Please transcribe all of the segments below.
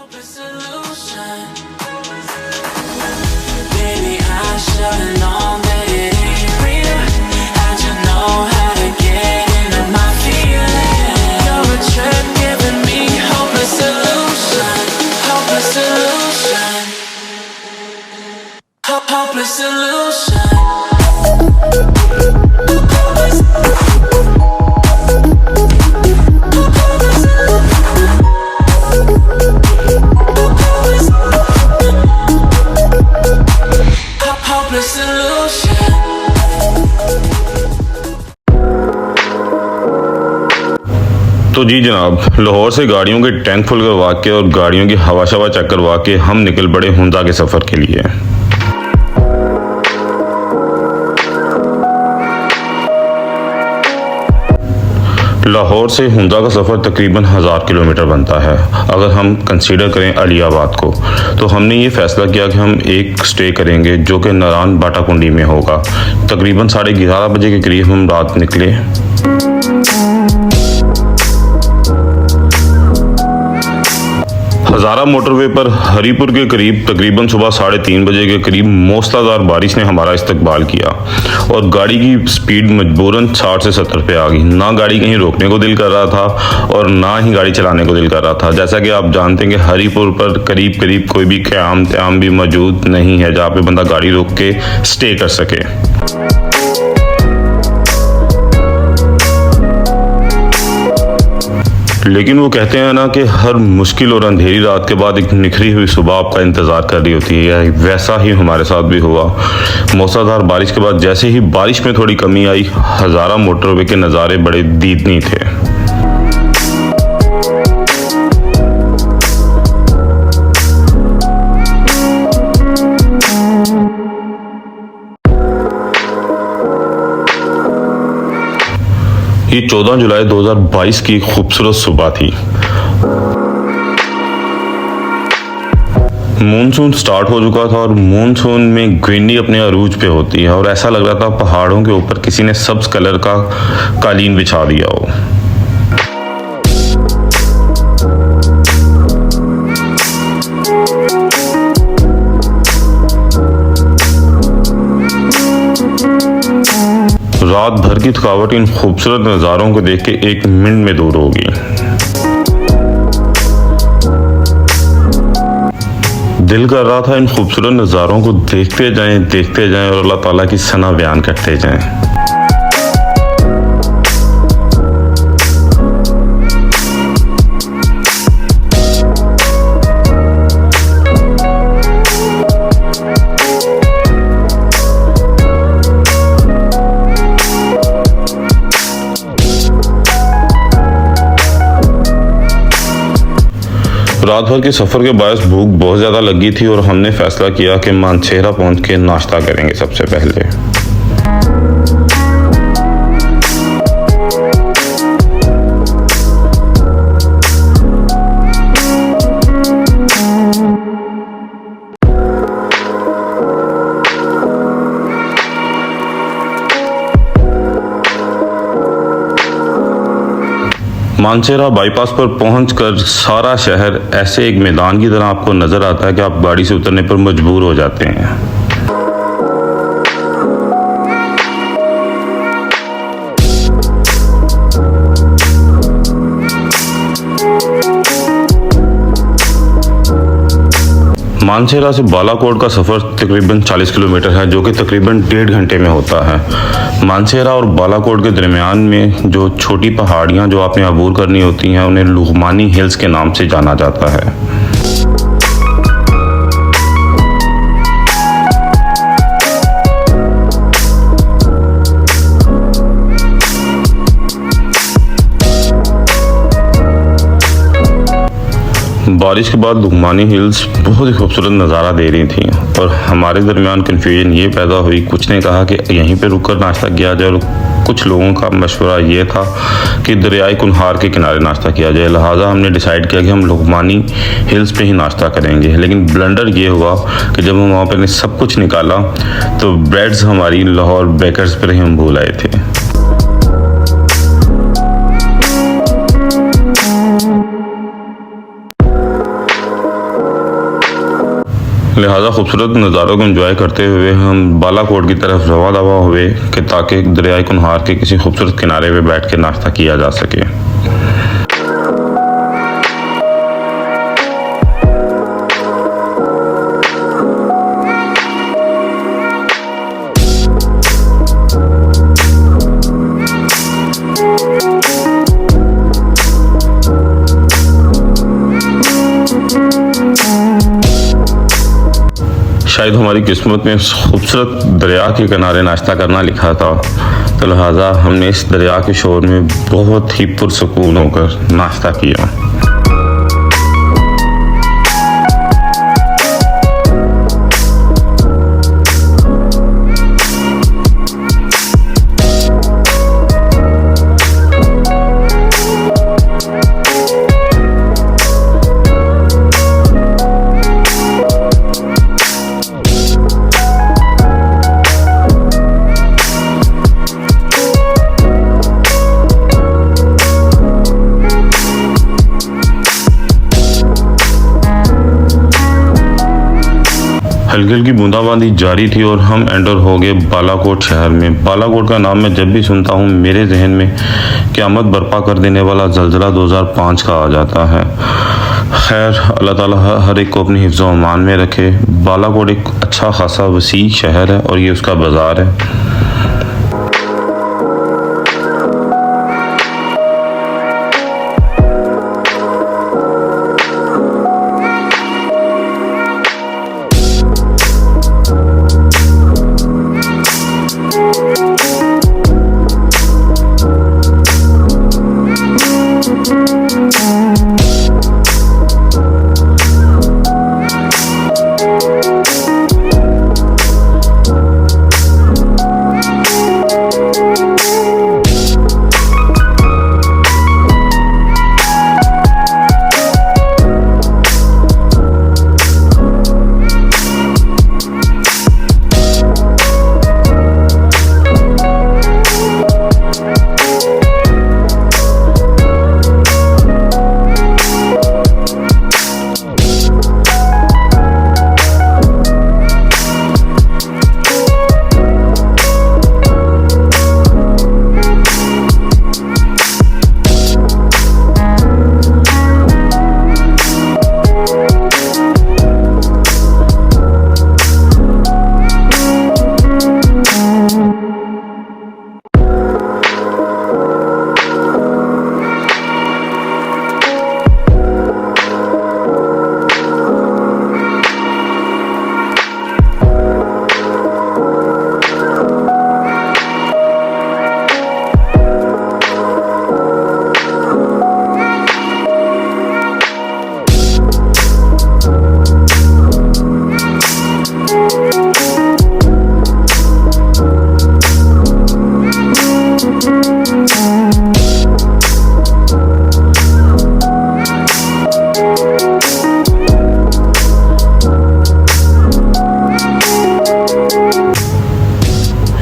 hopeless solution. Baby, I should've known that it ain't real. How'd you know how to get into my feelings? You're a trip giving me hopeless solution. Hopeless solution. Hopeless solution. तो जी जनाब, लाहौर से गाड़ियों के tank full करवा के और गाड़ियों की हवा शवा चेक करवा के हम निकल पड़े हुंदा के सफ़र के लिए। लाहौर से हुंदा का सफ़र तकरीबन 1000 किलोमीटर बनता है। अगर हम कंसीडर करें अलियाबाद को, तो हमने ये फ़ैसला किया कि हम एक स्टे करेंगे जो कि नारान बाटाकुंडी में होगा। तकरीबन 11:30 बजे के करीब हम रात निकले। हज़ारा मोटरवे पर हरीपुर के करीब तकरीबन सुबह 3:30 बजे के करीब मूसलाधार बारिश ने हमारा इस्तकबाल किया और गाड़ी की स्पीड मजबूरन 60 से 70 पे आ गई। ना गाड़ी कहीं रोकने को दिल कर रहा था और ना ही गाड़ी चलाने को दिल कर रहा था। जैसा कि आप जानते हैं कि हरीपुर पर करीब करीब कोई भी क़याम त्याम भी मौजूद नहीं है जहाँ पे बंदा गाड़ी रोक के स्टे कर सके। लेकिन वो कहते हैं ना कि हर मुश्किल और अंधेरी रात के बाद एक निखरी हुई सुबह आपका इंतज़ार कर रही होती है। वैसा ही हमारे साथ भी हुआ। मूसलाधार बारिश के बाद जैसे ही बारिश में थोड़ी कमी आई, हज़ारा मोटरवे के नज़ारे बड़े दीदनी थे। ये 14 जुलाई 2022 की खूबसूरत सुबह थी। मानसून स्टार्ट हो चुका था और मानसून में ग्रीनरी अपने अरूज पे होती है और ऐसा लग रहा था पहाड़ों के ऊपर किसी ने सब्ज कलर का कालीन बिछा दिया हो। रात भर की थकावट इन खूबसूरत नज़ारों को देख के 1 मिनट में दूर होगी। दिल कर रहा था इन खूबसूरत नज़ारों को देखते जाएं और अल्लाह ताला की सना बयान करते जाएं। रात भर के सफ़र के बायस भूख बहुत ज़्यादा लगी थी और हमने फ़ैसला किया कि मानसेरा पहुंच के नाश्ता करेंगे सबसे पहले। मानसेरा बाईपास पर पहुंचकर सारा शहर ऐसे एक मैदान की तरह आपको नज़र आता है कि आप गाड़ी से उतरने पर मजबूर हो जाते हैं। मानसेरा से बालाकोट का सफ़र तकरीबन 40 किलोमीटर है, जो कि तकरीबन 1.5 घंटे में होता है। मानसेरा और बालाकोट के दरमियान में जो छोटी पहाड़ियाँ जो आपने अबूर करनी होती हैं, उन्हें लुघमानी हिल्स के नाम से जाना जाता है। बारिश के बाद लुघमानी हिल्स बहुत ही खूबसूरत नज़ारा दे रही थी और हमारे दरमियान कन्फ्यूजन ये पैदा हुई। कुछ ने कहा कि यहीं पे रुककर नाश्ता किया जाए और कुछ लोगों का मशवरा ये था कि दरियाई कुनहार के किनारे नाश्ता किया जाए। लिहाजा हमने डिसाइड किया कि हम लुघमानी हिल्स पे ही नाश्ता करेंगे। लेकिन ब्लंडर ये हुआ कि जब हम वहाँ पर सब कुछ निकाला तो ब्रेड्स हमारी लाहौर बेकर्स पर ही हम भूल आए थे। लिहाजा खूबसूरत नज़ारों को एंजॉय करते हुए हम बालाकोट की तरफ रवा दवा हुए कि ताकि दरियाई कुनहार के किसी खूबसूरत किनारे पे बैठ के नाश्ता किया जा सके। शायद हमारी किस्मत में खूबसूरत दरिया के किनारे नाश्ता करना लिखा था, तो लिहाजा हमने इस दरिया के शोर में बहुत ही पुरसकून होकर नाश्ता किया। हल्की हल्की बूंदाबांदी जारी थी और हम एंटर हो गए बालाकोट शहर में। बालाकोट का नाम मैं जब भी सुनता हूँ मेरे जहन में क़यामत बर्पा कर देने वाला ज़लज़ला 2005 का आ जाता है। खैर, अल्लाह ताला हर एक को अपनी हिफ्ज़ व अमान में रखे। बालाकोट एक अच्छा खासा वसी शहर है और ये उसका बाज़ार है।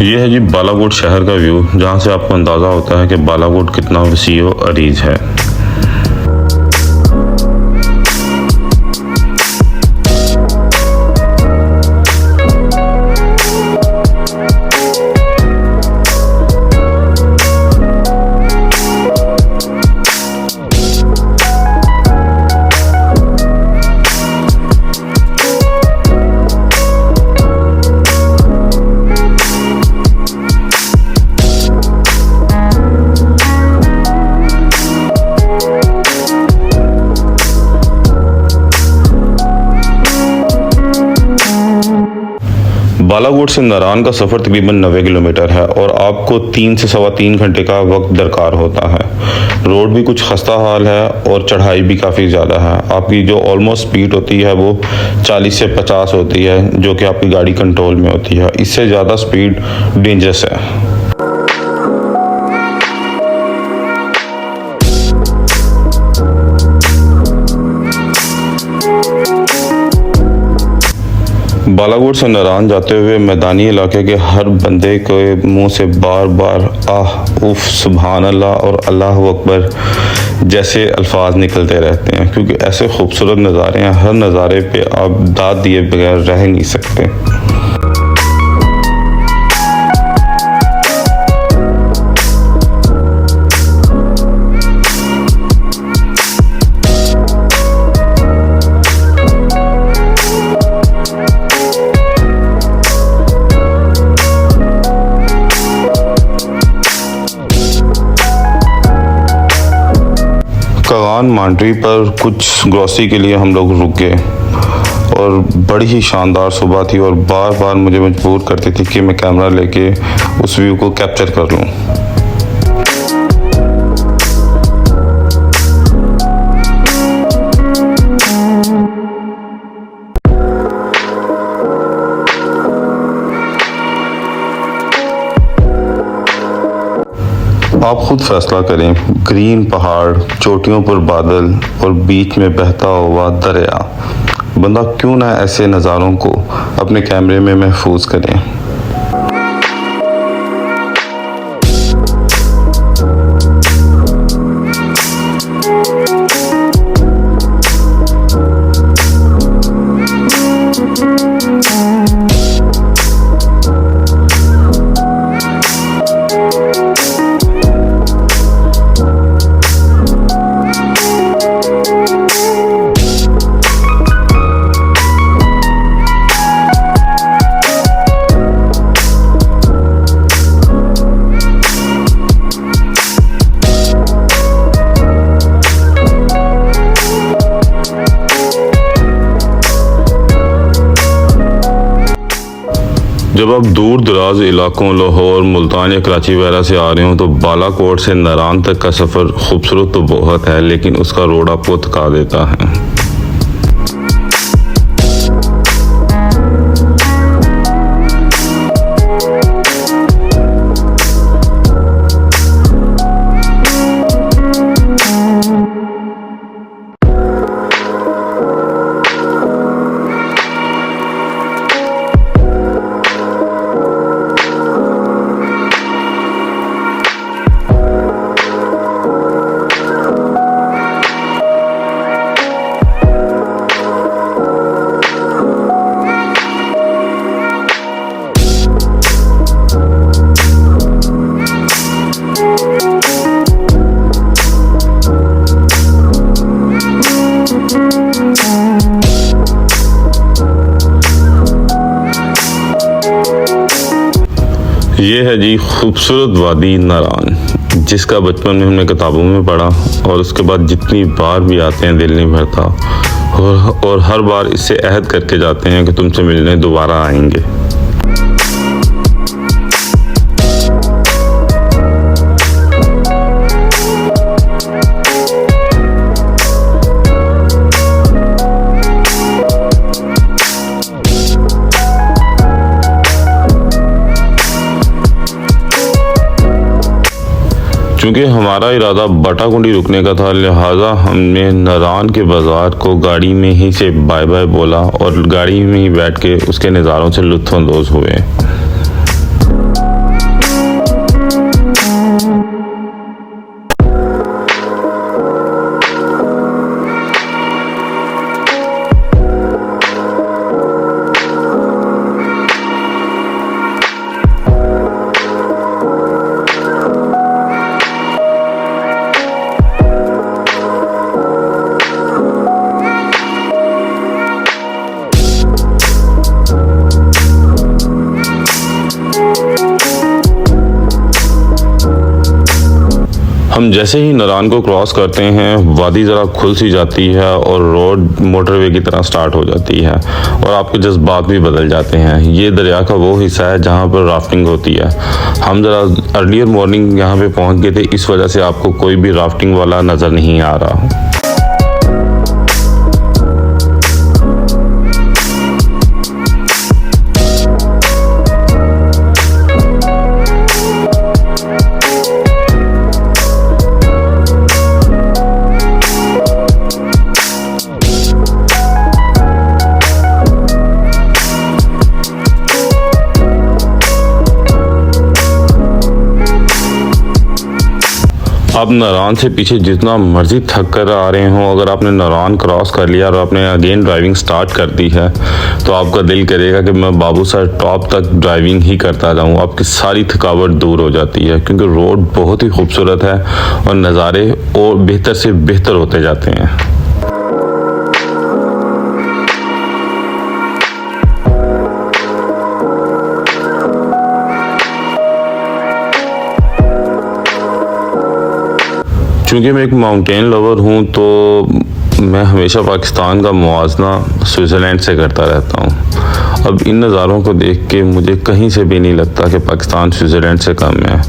ये है जी बालाकोट शहर का व्यू, जहाँ से आपको अंदाज़ा होता है कि बालाकोट कितना वसी व अरीज है। बालाकोट से नारान का सफ़र तकरीबन 90 किलोमीटर है और आपको 3 से सवा 3 घंटे का वक्त दरकार होता है। रोड भी कुछ खस्ता हाल है और चढ़ाई भी काफ़ी ज़्यादा है। आपकी जो ऑलमोस्ट स्पीड होती है वो 40 से 50 होती है, जो कि आपकी गाड़ी कंट्रोल में होती है। इससे ज़्यादा स्पीड डेंजरस है। बालाकोट से नारान जाते हुए मैदानी इलाके के हर बंदे के मुंह से बार बार आह उफ सुभान अल्लाह और अल्लाह अकबर जैसे अल्फाज निकलते रहते हैं, क्योंकि ऐसे खूबसूरत नज़ारे हैं, हर नज़ारे पे आप दाद दिए बगैर रह नहीं सकते। कगान मांडवी पर कुछ ग्रॉसरी के लिए हम लोग रुक गए और बड़ी ही शानदार सुबह थी और बार बार मुझे मजबूर करती थी कि मैं कैमरा लेके उस व्यू को कैप्चर कर लूं। आप खुद फैसला करें, ग्रीन पहाड़, चोटियों पर बादल और बीच में बहता हुआ दरिया, बंदा क्यों ना ऐसे नज़ारों को अपने कैमरे में महफूज करें। जब आप दूर दराज इलाकों लाहौर, मुल्तान या कराची वगैरह से आ रहे हो तो बालाकोट से नारान तक का सफ़र खूबसूरत तो बहुत है, लेकिन उसका रोड आपको थका देता है। ये है जी खूबसूरत वादी नारान, जिसका बचपन में हमने किताबों में पढ़ा और उसके बाद जितनी बार भी आते हैं दिल नहीं भरता और हर बार इससे अहद करके जाते हैं कि तुमसे मिलने दोबारा आएंगे। चूँकि हमारा इरादा बटाकुंडी रुकने का था, लिहाजा हमने नारान के बाज़ार को गाड़ी में ही से बाय बाय बोला और गाड़ी में ही बैठ के उसके नज़ारों से लुत्फ़अंदोज़ हुए। हम जैसे ही नारान को क्रॉस करते हैं, वादी ज़रा खुल सी जाती है और रोड मोटरवे की तरह स्टार्ट हो जाती है और आपके जज्बात भी बदल जाते हैं। ये दरिया का वो हिस्सा है जहाँ पर राफ्टिंग होती है। हम ज़रा अर्लियर मॉर्निंग यहाँ पे पहुँच गए थे, इस वजह से आपको कोई भी राफ्टिंग वाला नज़र नहीं आ रहा। आप नारायण से पीछे जितना मर्जी थक कर आ रहे हो, अगर आपने नारायण क्रॉस कर लिया और आपने अगेन ड्राइविंग स्टार्ट कर दी है तो आपका दिल करेगा कि मैं बाबू सर टॉप तक ड्राइविंग ही करता जाऊँ। आपकी सारी थकावट दूर हो जाती है क्योंकि रोड बहुत ही खूबसूरत है और नज़ारे और बेहतर से बेहतर होते जाते हैं। चूँकि मैं एक माउंटेन लवर हूँ तो मैं हमेशा पाकिस्तान का मुआवजा स्विट्ज़रलैंड से करता रहता हूँ। अब इन नज़ारों को देख के मुझे कहीं से भी नहीं लगता कि पाकिस्तान स्विट्ज़रलैंड से कम है।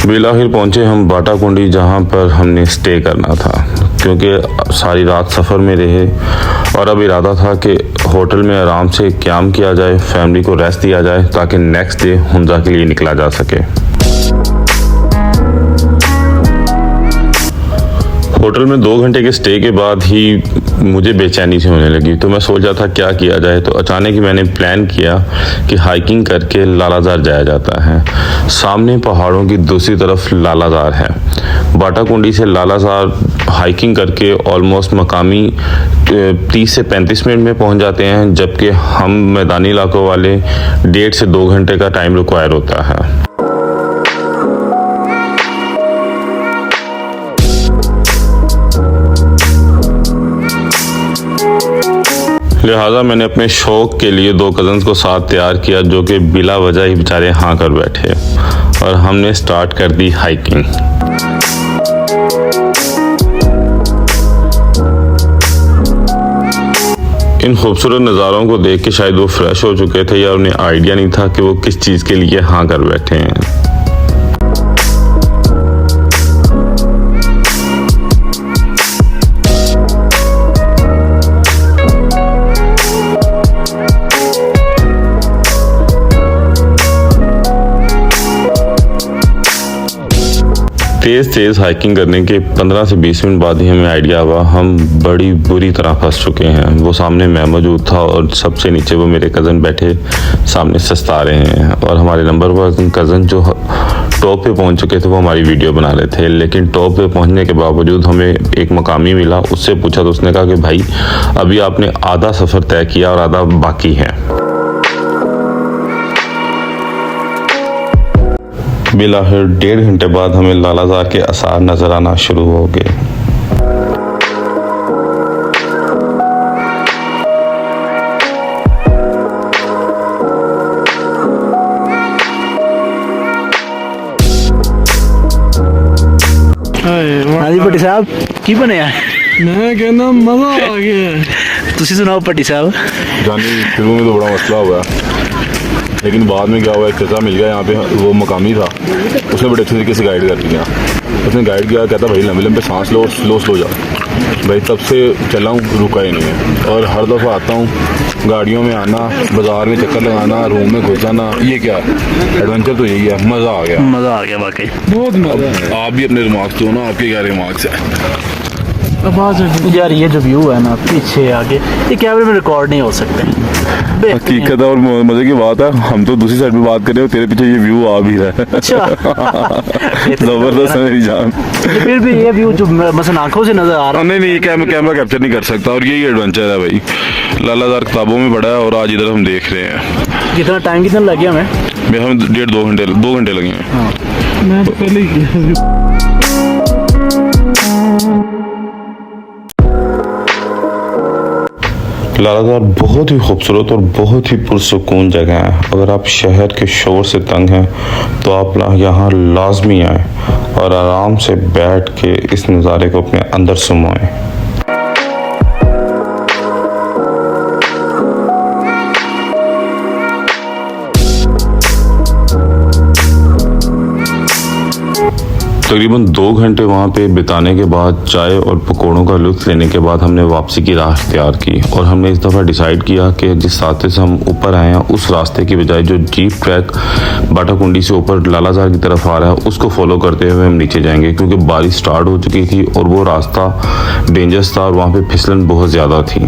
बिलाखिर पहुंचे हम बाटाकुंडी, जहां पर हमने स्टे करना था क्योंकि सारी रात सफ़र में रहे और अब इरादा था कि होटल में आराम से क़याम किया जाए, फैमिली को रेस्ट दिया जाए ताकि नेक्स्ट डे हुंजा के लिए निकला जा सके। होटल में 2 घंटे के स्टे के बाद ही मुझे बेचैनी सी होने लगी तो मैं सोच रहा था क्या किया जाए, तो अचानक ही मैंने प्लान किया कि हाइकिंग करके लालाजार जाया जाता है। सामने पहाड़ों की दूसरी तरफ लालाजार है। बाटाकुंडी से लालाजार हाइकिंग करके ऑलमोस्ट मकामी 30 से 35 मिनट में पहुंच जाते हैं, जबकि हम मैदानी इलाकों वाले 1.5 से 2 घंटे का टाइम रिक्वायर होता है। लिहाजा मैंने अपने शौक के लिए 2 कज़न्स को साथ तैयार किया जो कि बिला वजह ही बेचारे हाँ कर बैठे और हमने स्टार्ट कर दी हाइकिंग। इन खूबसूरत नज़ारों को देख के शायद वो फ्रेश हो चुके थे या उन्हें आइडिया नहीं था कि वो किस चीज़ के लिए हाँ कर बैठे हैं। तेज़ हाइकिंग करने के 15 से 20 मिनट बाद ही हमें आइडिया हुआ हम बड़ी बुरी तरह फंस चुके हैं। वो सामने मैं मौजूद था और सबसे नीचे वो मेरे कज़न बैठे सामने सस्ता रहे हैं और हमारे नंबर पर कज़न जो टॉप पे पहुंच चुके थे वो हमारी वीडियो बना रहे थे। लेकिन टॉप पे पहुंचने के बावजूद हमें एक मकामी मिला, उससे पूछा तो उसने कहा कि भाई अभी आपने आधा सफ़र तय किया और आधा बाकी है। बिलाखिर 1.5 घंटे बाद हमें लालाजार के आसार नजर आना शुरू हो गए। ਹਾਂਜੀ ਭੱਟੀ ਸਾਹਿਬ ਕੀ ਬਣਿਆ मैं कहना मजा आ गया। ਤੁਸੀਂ ਸੁਣਾਓ ਭੱਟੀ ਸਾਹਿਬ। जानी शुरू में तो बड़ा मसला हुआ लेकिन बाद में क्या हुआ, एक चचा मिल गया यहाँ पे, वो मकामी था, उसने बड़े अच्छे तरीके से गाइड कर दिया। उसने गाइड किया, कहता भाई लंबे लंबे सांस लो और स्लो जाओ। भाई तब से चला हूँ, रुका ही नहीं है और हर दफ़ा आता हूँ, गाड़ियों में आना, बाजार में चक्कर लगाना, रूम में घुस जाना, ये क्या एडवेंचर तो यही है। मज़ा आ गया, मज़ा आ गया वाकई बहुत मजा। आप भी अपने रिमार्क्स दो ना, आपके क्या रिमार्क्स हैं? यार ये जो व्यू है ना पीछे आगे, ये कैमरे में रिकॉर्ड नहीं हो सकते। हकीकत है और मजे की बात है, हम तो दूसरी साइड पे बात कर रहे हो, तेरे पीछे ये व्यू आ भी रहा है। अच्छा जबरदस्त है मेरी जान। फिर भी ये व्यू जो मसलन आंखों से नजर आ रहा है, नहीं ये कैमरा कैप्चर नहीं कर सकता और यही एडवेंचर है भाई। लालाजार किताबों में पढ़ा है और आज इधर हम देख रहे हैं। कितना टाइम कितना लग गया हमें? हमें 1.5-2 घंटे लगे हैं। मैं तो पहले ही किया। लालाजार बहुत ही खूबसूरत और बहुत ही पुरसुकून जगह है। अगर आप शहर के शोर से तंग हैं तो आप यहाँ लाजमी आएँ और आराम से बैठ के इस नज़ारे को अपने अंदर समाएं। तकरीबन 2 घंटे वहाँ पे बिताने के बाद चाय और पकौड़ों का लुत्फ लेने के बाद हमने वापसी की राह इख्तियार की और हमने इस दफ़ा डिसाइड किया कि जिस रास्ते से हम ऊपर आए हैं उस रास्ते की बजाय जो जीप ट्रैक बाटाकुंडी से ऊपर लालाजार की तरफ आ रहा है उसको फॉलो करते हुए हम नीचे जाएंगे, क्योंकि बारिश स्टार्ट हो चुकी थी और वो रास्ता डेंजरस था और वहाँ पे फिसलन बहुत ज़्यादा थी।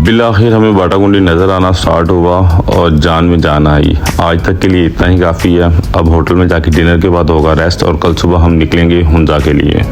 बिलाखिर हमें बाटाकुंडी नज़र आना स्टार्ट हुआ और जान में जान आई। आज तक के लिए इतना ही काफ़ी है। अब होटल में जाके डिनर के बाद होगा रेस्ट और कल सुबह हम निकलेंगे हुंजा के लिए।